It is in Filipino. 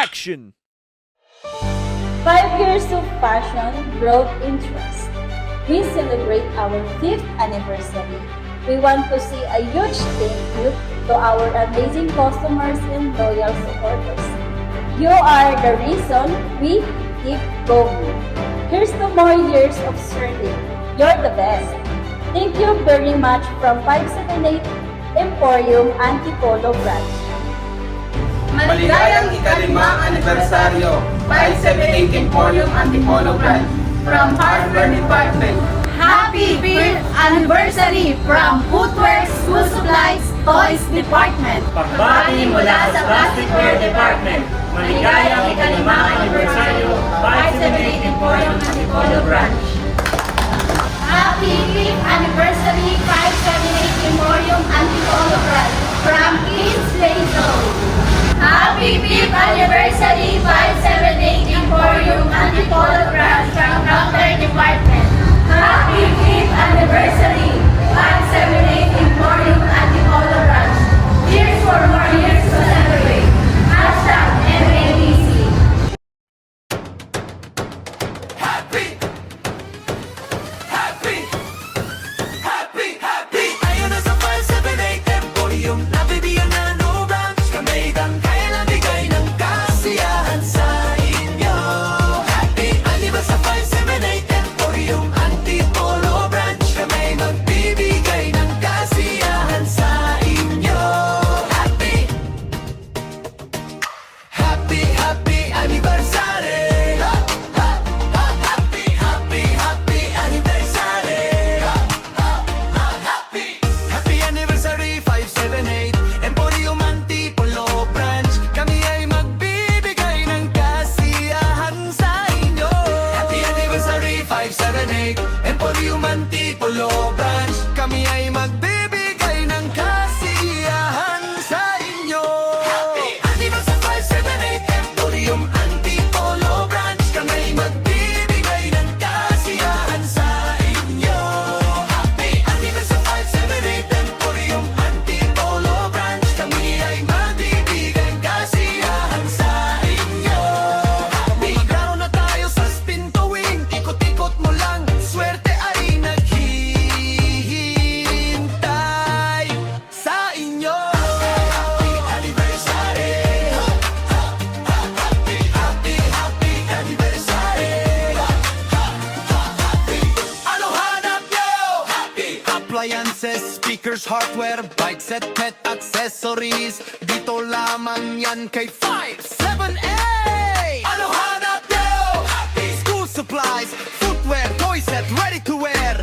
action! 5 years of passion, growth, and trust. We celebrate our 5th anniversary. We want to see a huge thank you to our amazing customers and loyal supporters. You are the reason we keep going. Here's to more years of serving. You're the best. Thank you very much from 578 Emporium Antipolo Branch. Maligayang ika-5 anibersaryo, 578 Emporium Antipolo Branch, from Hardware Department. Happy 5th anniversary from Footwear, School Supplies, Toys Department. Pagbati mula sa Plasticware Department. Maligayang ika-5 anibersaryo, 578 Emporium Antipolo Branch. Happy 5th anniversary 578 Emporium Antipolo Branch from Kids Play Zone. Happy 5th anniversary 578 Emporium Antipolo Branch from Counter Department. Happy 5th anniversary 578 Emporium Antipolo Branch. Here's for more years to celebrate. Hashtag MABC. Happy! Happy! Happy! Happy! Ayun na sa 578 Emporium, nabibigyan na no branch. Kami kang kaya na bigay ng kasiyahan sa inyo. Happy! Ani ba sa 578 Emporium Antipolo Branch? Kami magbibigay ng kasiyahan sa inyo. Happy! Happy! Happy anniversary! Happy! Happy! Happy anniversary! Happy! Happy anniversary 578 Emporium Antipolo Branch. Kami ay magbibigay ng kasiyahan sa inyo. Happy anniversary 578 Emporium Antipolo Branch. Kami ay magbibigay ng kasiyahan sa inyo. Happy anniversary 578 Emporium Antipolo Branch. Kami ay magbibigay ng kasiyahan sa inyo. Happy anniversary 578 Emporium Antipolo Branch. Kami ay magbibigay ng kasiyahan sa inyo. Happy maglaro na tayo sa spin to win. Ikot-ikot mo lang, swerte ay naghihintay sa inyo. Happy anniversary! Happy, happy, happy anniversary! Ano hanap nyo? Happy! Appliances, speakers, hardware, bike set, pet accessories. Dito lamang yan kay 578! Ano hanap nyo? Happy! School supplies, footwear, toy set, ready to wear.